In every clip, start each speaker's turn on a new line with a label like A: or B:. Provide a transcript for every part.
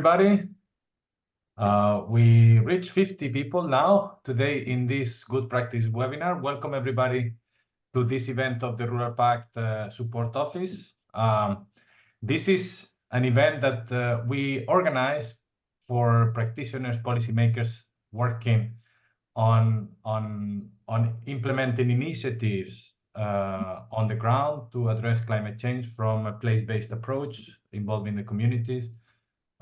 A: everybody. We reached 50 people now today in this good practice webinar. Welcome everybody to this event of the Rural Pact Support Office. This is an event that we organize for practitioners, policymakers working on implementing initiatives on the ground to address climate change from a place-based approach involving the communities.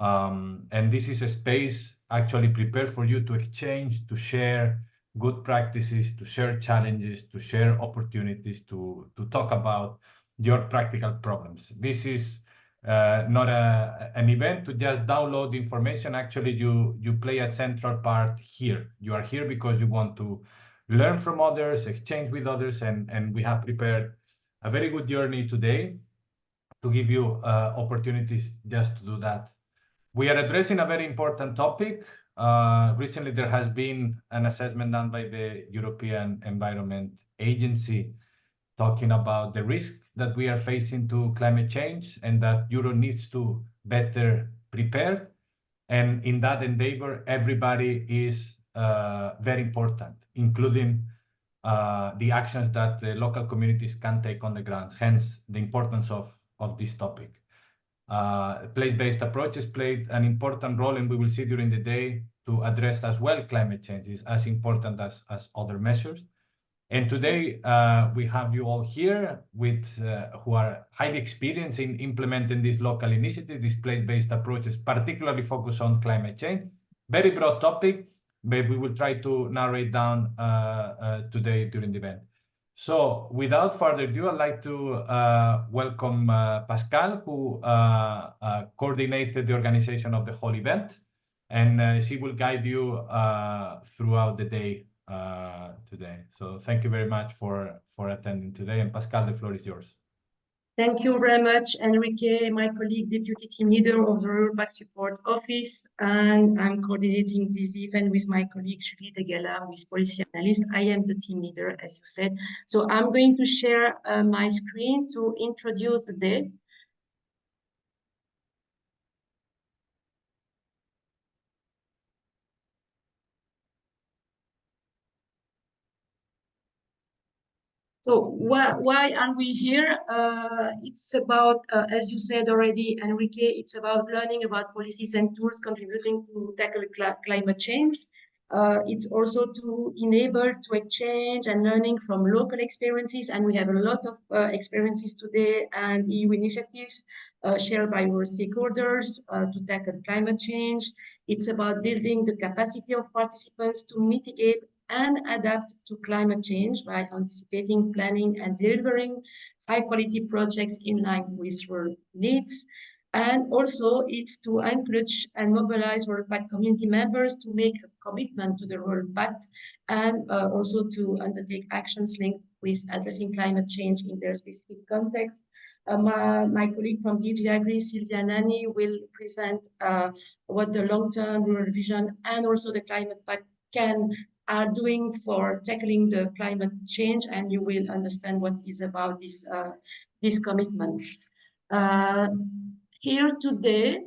A: And this is a space actually prepared for you to exchange, to share good practices, to share challenges, to share opportunities, to talk about your practical problems. This is not an event to just download information. Actually, you play a central part here. You are here because you want to learn from others, exchange with others, and we have prepared a very good journey today to give you opportunities just to do that. We are addressing a very important topic. Recently, there has been an assessment done by the European Environment Agency talking about the risk that we are facing to climate change and that Europe needs to better prepare. And in that endeavor, everybody is very important, including the actions that the local communities can take on the ground, hence the importance of this topic. Place-based approaches played an important role, and we will see during the day, to address as well climate change is as important as other measures. And today we have you all here with who are highly experienced in implementing this local initiative, these place-based approaches, particularly focused on climate change. Very broad topic, but we will try to narrow it down today during the event. So without further ado, I'd like to welcome Pascale, who coordinated the organization of the whole event, and she will guide you throughout the day today. So thank you very much for attending today. And Pascale, the floor is yours.
B: Thank you very much, Enrique, my colleague, Deputy Team Leader of the Rural Pact Support Office, and I'm coordinating this event with my colleague Julie Degala, who is Policy Analyst. I am the Team Leader, as you said. So I'm going to share my screen to introduce the day. So why are we here? It's about, as you said already, Enrique, it's about learning about policies and tools contributing to tackle climate change. It's also to enable to exchange and learning from local experiences, and we have a lot of experiences today and EU initiatives shared by our stakeholders to tackle climate change. It's about building the capacity of participants to mitigate and adapt to climate change by anticipating, planning, and delivering high-quality projects in line with rural needs. And also, it's to encourage and mobilize Rural Pact community members to make a commitment to the Rural Pact, and also to undertake actions linked with addressing climate change in their specific context. My colleague from DG AGRI, Silvia Nanni, will present what the long-term rural vision and also the climate pact are doing for tackling the climate change, and you will understand what is about these commitments. Here today,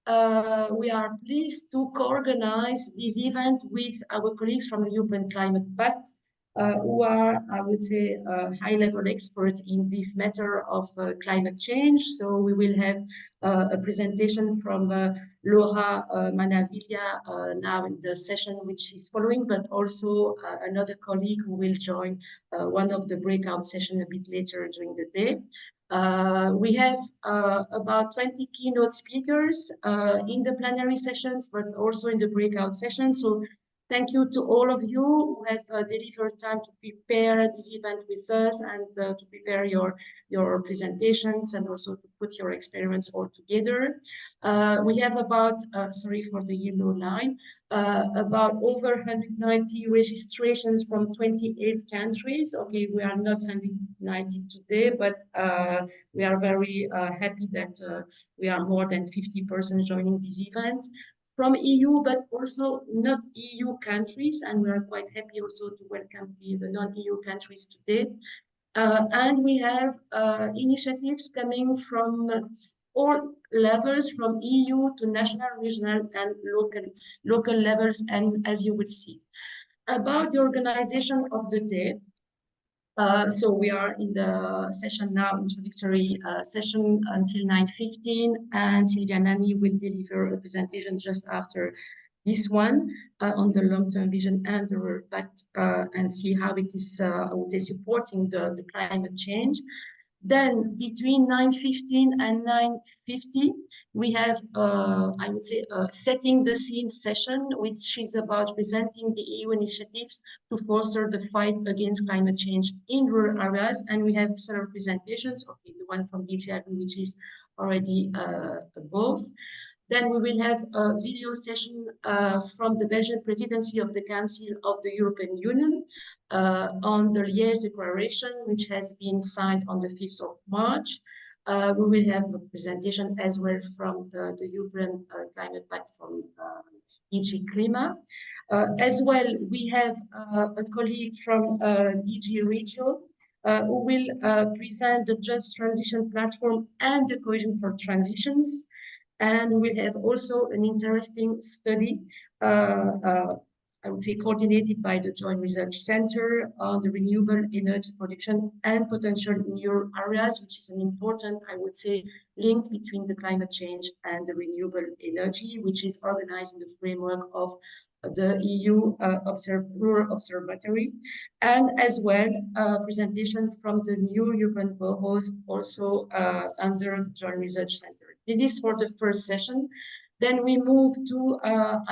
B: we are pleased to co-organize this event with our colleagues from the European Climate Pact, who are, I would say, high-level experts in this matter of climate change. So we will have a presentation from Laura Manavilla now in the session which is following, but also another colleague who will join one of the breakout sessions a bit later during the day. We have about 20 keynote speakers in the plenary sessions, but also in the breakout sessions. So thank you to all of you who have delivered time to prepare this event with us and to prepare your presentations and also to put your experience all together. We have about, sorry for the yellow line, about over 190 registrations from 28 countries. Okay, we are not 190 today, but we are very happy that we are more than 50% joining this event from EU, but also not EU countries, and we are quite happy also to welcome the non-EU countries today. And we have initiatives coming from all levels, from EU to national, regional, and local levels, and as you will see. About the organization of the day, so we are in the session now, introductory session until 9:15, and Silvia Nanni will deliver a presentation just after this one on the long-term vision and the Rural Pact, and see how it is, I would say, supporting the climate change. Then between 9:15 and 9:50, we have, I would say, a setting the scene session, which is about presenting the EU initiatives to foster the fight against climate change in rural areas. And we have several presentations, okay, the one from AGRI, which is already above. Then we will have a video session from the Belgian presidency of the Council of the European Union on the Liège Declaration, which has been signed on the 5th of March. We will have a presentation as well from the European Climate Pact from DG Clima. As well, we have a colleague from DG Regio who will present the Just Transition Platform and the Cohesion for Transitions. And we have also an interesting study, I would say, coordinated by the Joint Research Center on the renewable energy production and potential in rural areas, which is an important, I would say, link between the climate change and the renewable energy, which is organized in the framework of the EU Rural Observatory, and as well a presentation from the new European Bohos, also under the Joint Research Center. This is for the first session. Then we move to,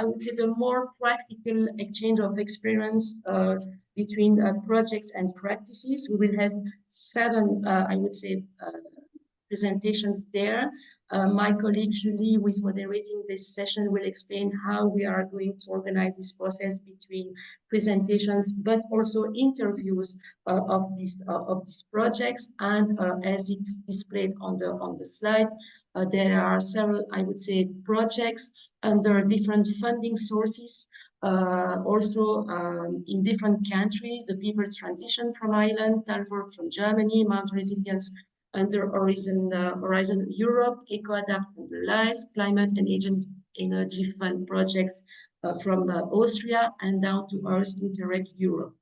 B: I would say, the more practical exchange of experience between projects and practices. We will have 7, I would say, presentations there. My colleague Julie, who is moderating this session, will explain how we are going to organize this process between presentations, but also interviews of these projects. And as it's displayed on the slide, there are several, I would say, projects under different funding sources, also in different countries: the People's Transition from Ireland, Talwork from Germany, Mount Resilience under Horizon Europe, EcoAdapt under LIFE, Climate and Energy Fund projects from Austria, and down to Earth Interreg Europe.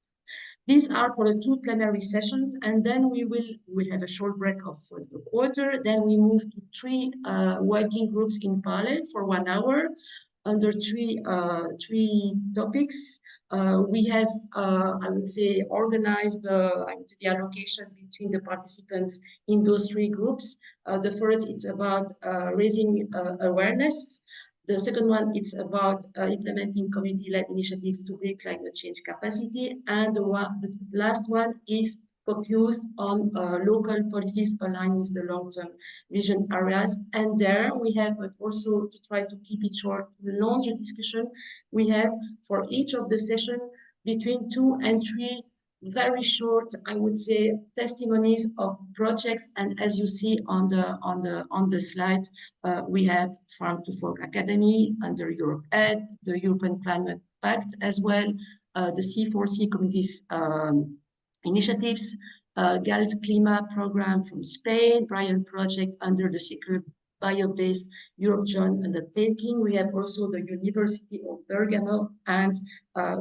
B: These are for the 2 plenary sessions, and then we will have a short break of a quarter. Then we move to 3 working groups in parallel for 1 hour under 3 topics. We have, I would say, organized the allocation between the participants in those 3 groups. The first, it's about raising awareness. The second one, it's about implementing community-led initiatives to build climate change capacity. And the last one is focused on local policies aligned with the long-term vision areas. And there we have, but also to try to keep it short, to launch a discussion, we have for each of the session between 2 and 3 very short, I would say, testimonies of projects. And as you see on the slide, we have Farm to Fork Academy under Rural Pact, the European Climate Pact, as well the C4C communities initiatives, Gals Clima program from Spain, Brian project under the Circular Bio-based Europe joint undertaking. We have also the University of Bergamo, and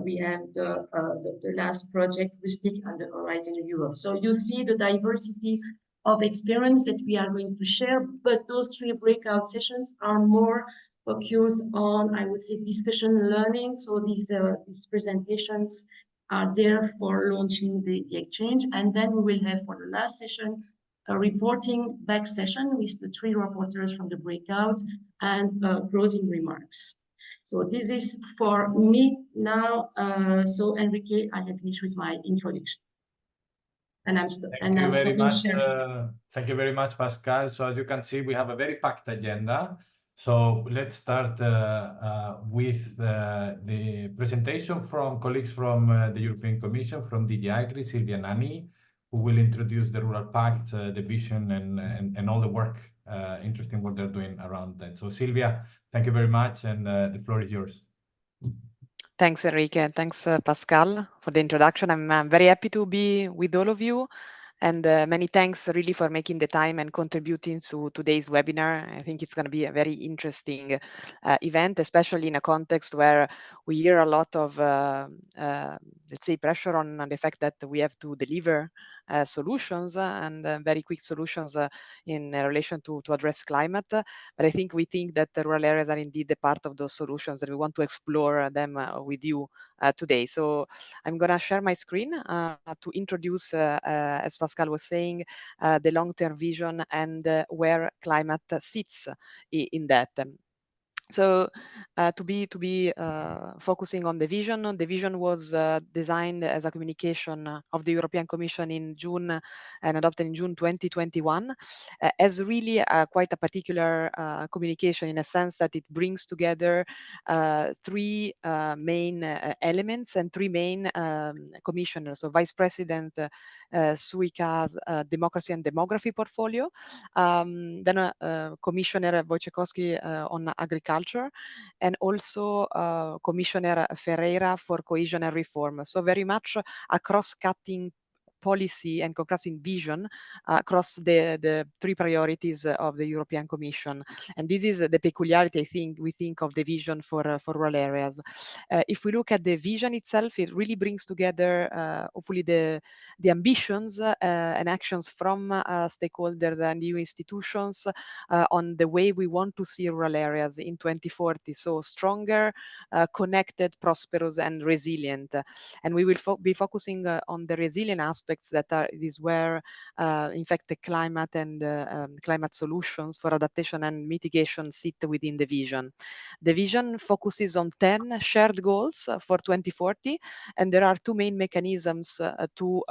B: we have the last project, Rustic under Horizon Europe. So you see the diversity of experience that we are going to share, but those 3 breakout sessions are more focused on, I would say, discussion learning. So these presentations are there for launching the exchange. And then we will have for the last session a reporting back session with the 3 reporters from the breakout and closing remarks. So this is for me now. So Enrique, I have finished with my introduction. And I'm stopping sharing.
A: Thank you very much, Pascale. So as you can see, we have a very packed agenda. So let's start with the presentation from colleagues from the European Commission, from DG AGRI, Silvia Nanni, who will introduce the Rural Pact, the vision, and all the work, interesting work they're doing around that. So Silvia, thank you very much, and the floor is yours.
C: Thanks, Enrique. Thanks, Pascale, for the introduction. I'm very happy to be with all of you And many thanks really for making the time and contributing to today's webinar. I think it's going to be a very interesting event, especially in a context where we hear a lot of, let's say, pressure on the fact that we have to deliver solutions and very quick solutions in relation to address climate. But I think we think that the rural areas are indeed a part of those solutions, and we want to explore them with you today. So I'm going to share my screen to introduce, as Pascale was saying, the long-term vision and where climate sits in that. So to be focusing on the vision was designed as a communication of the European Commission in June and adopted in June 2021 as really quite a particular communication, in a sense that it brings together three main elements and three main commissioners. So Vice President Suika's Democracy and Demography portfolio, then Commissioner Wojciechowski on agriculture, and also Commissioner Ferreira for cohesion and reform. So very much a cross-cutting policy and contrasting vision across the three priorities of the European Commission. And this is the peculiarity, I think, we think of the vision for rural areas. If we look at the vision itself, it really brings together, hopefully, the ambitions and actions from stakeholders and EU institutions on the way we want to see rural areas in 2040. So stronger, connected, prosperous, and resilient. And we will be focusing on the resilient aspects that is where, in fact, the climate and climate solutions for adaptation and mitigation sit within the vision. The vision focuses on 10 shared goals for 2040, and there are two main mechanisms to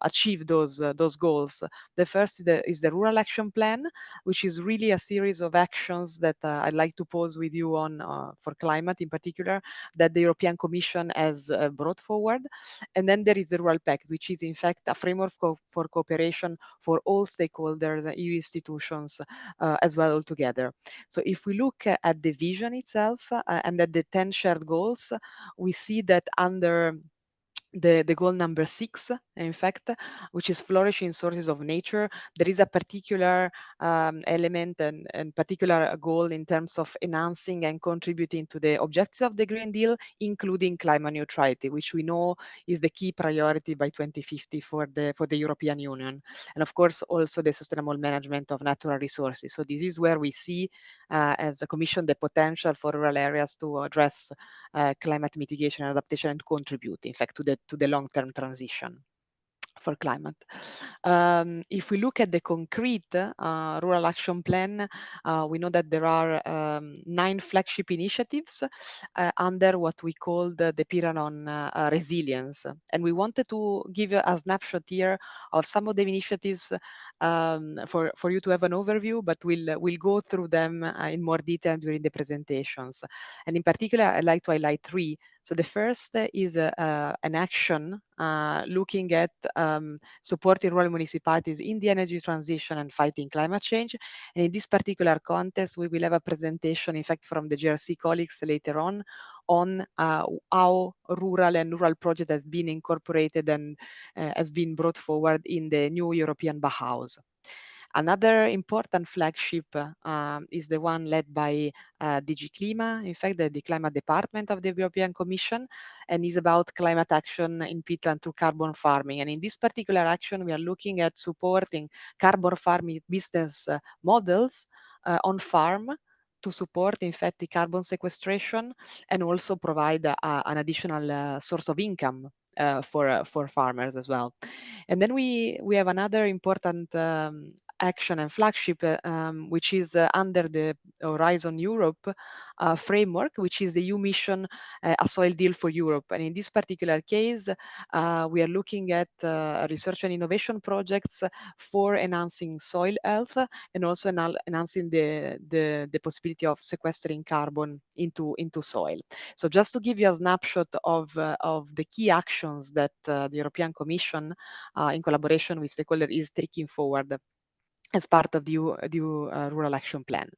C: achieve those goals. The first is the Rural Action Plan, which is really a series of actions that I'd like to pose with you on for climate in particular, that the European Commission has brought forward. And then there is the Rural Pact, which is in fact a framework for cooperation for all stakeholders, EU institutions as well altogether. So if we look at the vision itself and at the 10 shared goals, we see that under the goal number 6, in fact, which is flourishing sources of nature, there is a particular element and particular goal in terms of enhancing and contributing to the objectives of the Green Deal, including climate neutrality, which we know is the key priority by 2050 for the European Union. And of course, also the sustainable management of natural resources. So this is where we see, as a Commission, the potential for rural areas to address climate mitigation and adaptation and contribute, in fact, to the long-term transition for climate. If we look at the concrete Rural Action Plan, we know that there are 9 flagship initiatives under what we call the pillar on resilience. And we wanted to give you a snapshot here of some of the initiatives for you to have an overview, but we'll go through them in more detail during the presentations. And in particular, I'd like to highlight 3. So the first is an action looking at supporting rural municipalities in the energy transition and fighting climate change. And in this particular context, we will have a presentation, in fact, from the GRC colleagues later on how rural project has been incorporated and has been brought forward in the new European Bauhaus. Another important flagship is the one led by DG Clima, in fact, the Climate Department of the European Commission, and is about climate action in peatland through carbon farming. And in this particular action, we are looking at supporting carbon farming business models on farm to support, in fact, the carbon sequestration and also provide an additional source of income for farmers as well. And then we have another important action and flagship, which is under the Horizon Europe framework, which is the EU mission, A Soil Deal for Europe. And in this particular case, we are looking at research and innovation projects for enhancing soil health and also enhancing the possibility of sequestering carbon into soil. So just to give you a snapshot of the key actions that the European Commission, in collaboration with stakeholders, is taking forward as part of the EU Rural Action Plan.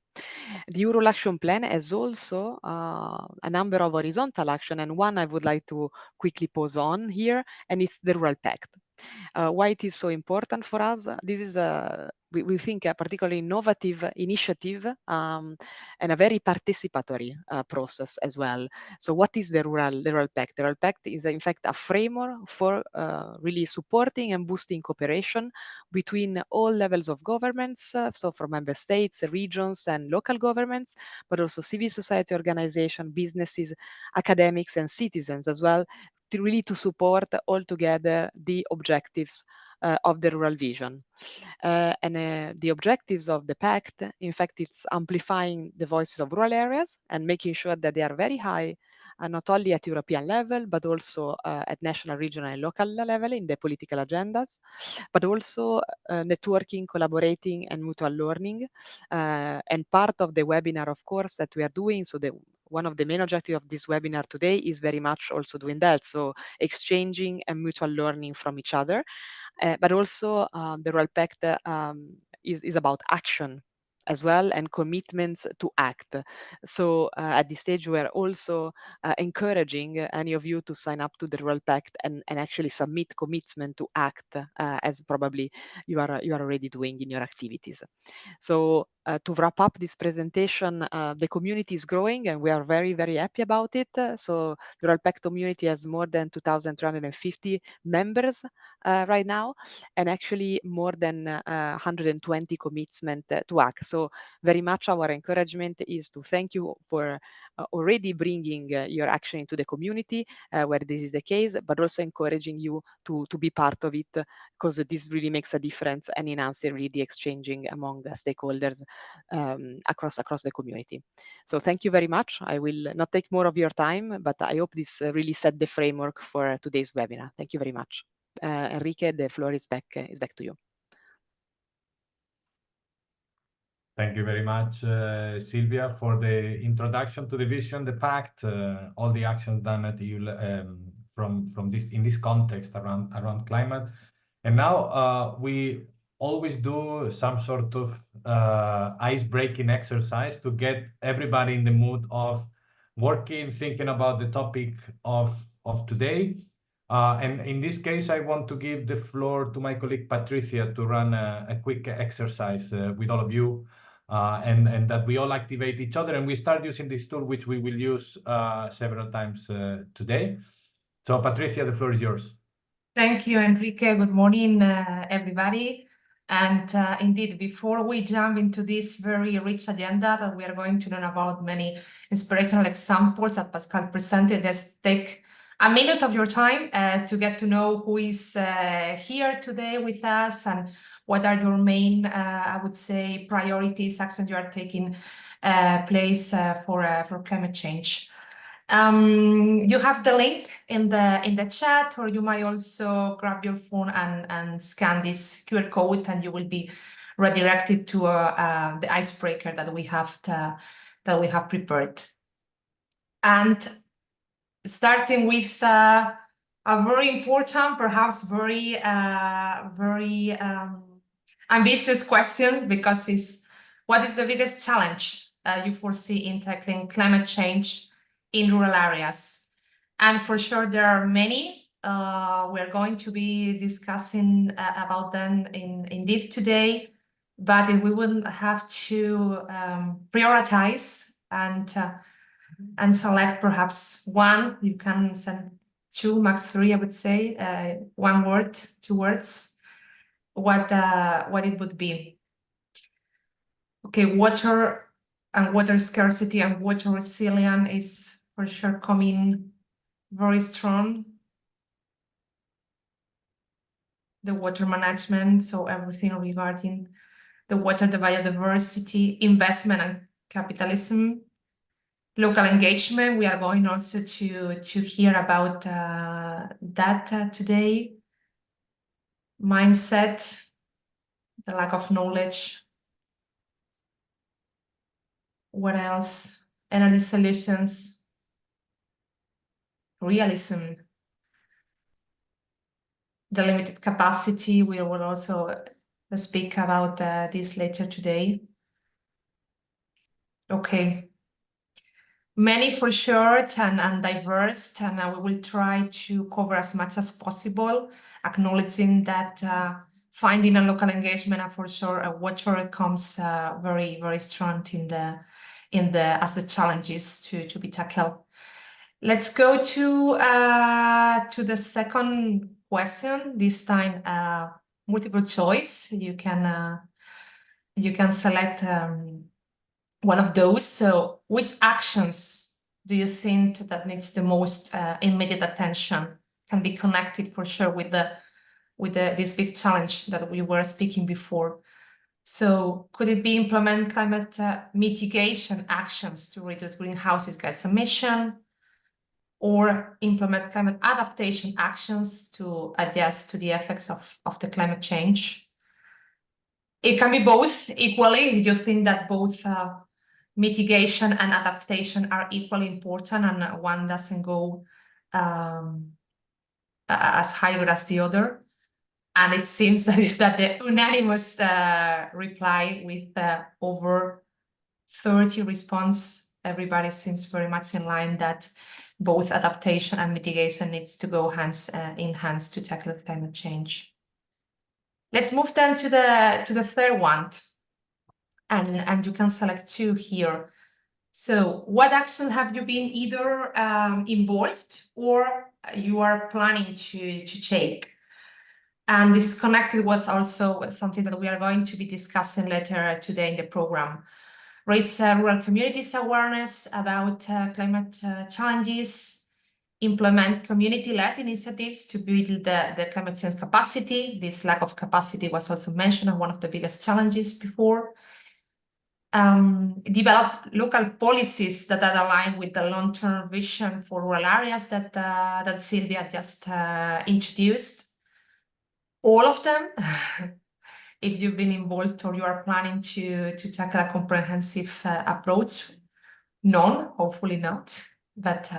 C: The EU Rural Action Plan has also a number of horizontal action, and one I would like to quickly pause on here, and it's the Rural Pact. Why it is so important for us? This is we think a particularly innovative initiative and a very participatory process as well. So what is the Rural Pact? The Rural Pact is in fact a framework for really supporting and boosting cooperation between all levels of governments, so from member states, regions and local governments, but also civil society organizations, businesses, academics and citizens as well, to really to support altogether the objectives of the rural vision. The objectives of the pact, in fact, it's amplifying the voices of rural areas and making sure that they are very high, not only at European level, but also at national, regional, and local level in the political agendas, but also networking, collaborating, and mutual learning. And part of the webinar, of course, that we are doing, so one of the main objectives of this webinar today is very much also doing that, so exchanging and mutual learning from each other. But also the Rural Pact is about action as well and commitments to act. So at this stage, we're also encouraging any of you to sign up to the Rural Pact and actually submit commitment to act as probably you are already doing in your activities. So to wrap up this presentation, the community is growing and we are very, very happy about it. So the Rural Pact community has more than 2,350 members right now, and actually more than 120 commitments to act. So very much our encouragement is to thank you for already bringing your action into the community where this is the case, but also encouraging you to be part of it, because this really makes a difference and enhances really the exchanging among the stakeholders across the community. So thank you very much. I will not take more of your time, but I hope this really set the framework for today's webinar. Thank you very much. Enrique, the floor is back to you.
A: Thank you very much, Silvia, for the introduction to the vision, the pact, all the actions done at EU from this in this context around climate. And now we always do some sort of ice-breaking exercise to get everybody in the mood of working, thinking about the topic of today. And in this case, I want to give the floor to my colleague Patricia to run a quick exercise with all of you. And that we all activate each other, and we start using this tool, which we will use several times today. So Patricia, the floor is yours.
D: Thank you, Enrique. Good morning, everybody. And indeed, before we jump into this very rich agenda that we are going to learn about many inspirational examples that Pascale presented, let's take a minute of your time to get to know who is here today with us and what are your main, I would say, priorities, actions you are taking place for climate change. You have the link in the chat, or you might also grab your phone and scan this QR code, and you will be redirected to the icebreaker that we have prepared. And starting with a very important, perhaps very ambitious question, because it's what is the biggest challenge you foresee in tackling climate change in rural areas? And for sure, there are many. We're going to be discussing about them in depth today. But if we would have to prioritize and select perhaps one, you can send two, max three, I would say, one word, 2 words, what it would be. Okay, water and water scarcity and water resilience is for sure coming very strong. The water management, so everything regarding the water, the biodiversity, investment and capitalism, local engagement. We are going also to hear about that today. Mindset, the lack of knowledge. What else? Energy solutions, realism, the limited capacity. We will also speak about this later today. Okay. Many for sure and diverse, and we will try to cover as much as possible, acknowledging that finding a local engagement and for sure a water comes very, very strong as the challenges to be tackled. Let's go to the second question. This time, multiple choice. You can select one of those. So, which actions do you think that needs the most immediate attention? Can be connected for sure with this big challenge that we were speaking before. So, could it be implement climate mitigation actions to reduce greenhouse gas emission, or implement climate adaptation actions to adjust to the effects of the climate change? It can be both equally. You think that both mitigation and adaptation are equally important, and one doesn't go as higher as the other. And it seems that is the unanimous reply with over 30 response. Everybody seems very much in line that both adaptation and mitigation needs to go hands in hands to tackle climate change. Let's move then to the third one, and you can select two here. So, what action have you been either involved or you are planning to take? And this is connected with also something that we are going to be discussing later today in the program. Raise rural communities' awareness about climate challenges, implement community-led initiatives to build the climate change capacity. This lack of capacity was also mentioned as one of the biggest challenges before. Develop local policies that are aligned with the long-term vision for rural areas that Silvia just introduced. All of them, if you've been involved or you are planning to tackle a comprehensive approach. None, hopefully not. But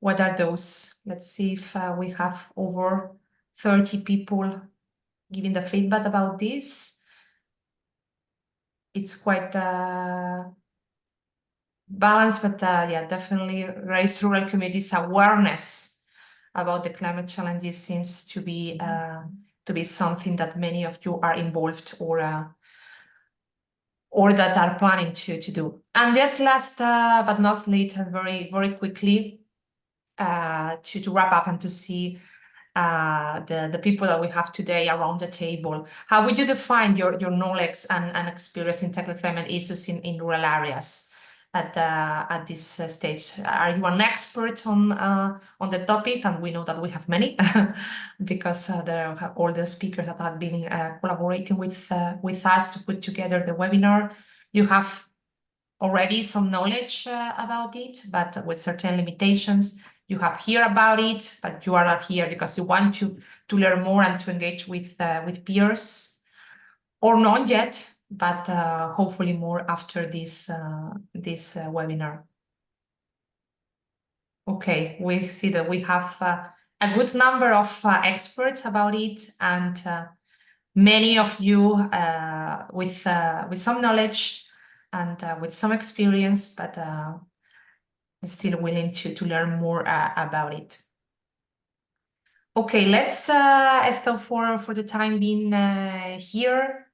D: what are those? Let's see if we have over 30 people giving the feedback about this. It's quite balanced, but yeah, definitely raise rural communities' awareness about the climate challenges seems to be something that many of you are involved or that are planning to do. And this last but not least, very, very quickly to wrap up and to see the people that we have today around the table. How would you define your knowledge and experience in tackling climate issues in rural areas at this stage? Are you an expert on the topic? And we know that we have many because there are all the speakers that have been collaborating with us to put together the webinar. You have already some knowledge about it, but with certain limitations. You have heard about it, but you are not here because you want to learn more and to engage with peers, or not yet, but hopefully more after this webinar. Okay, we see that we have a good number of experts about it, and many of you with some knowledge and with some experience, but still willing to learn more about it. Okay, let's stop for the time being here.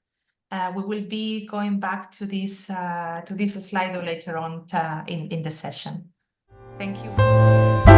D: We will be going back to this slide later on in the session. Thank you.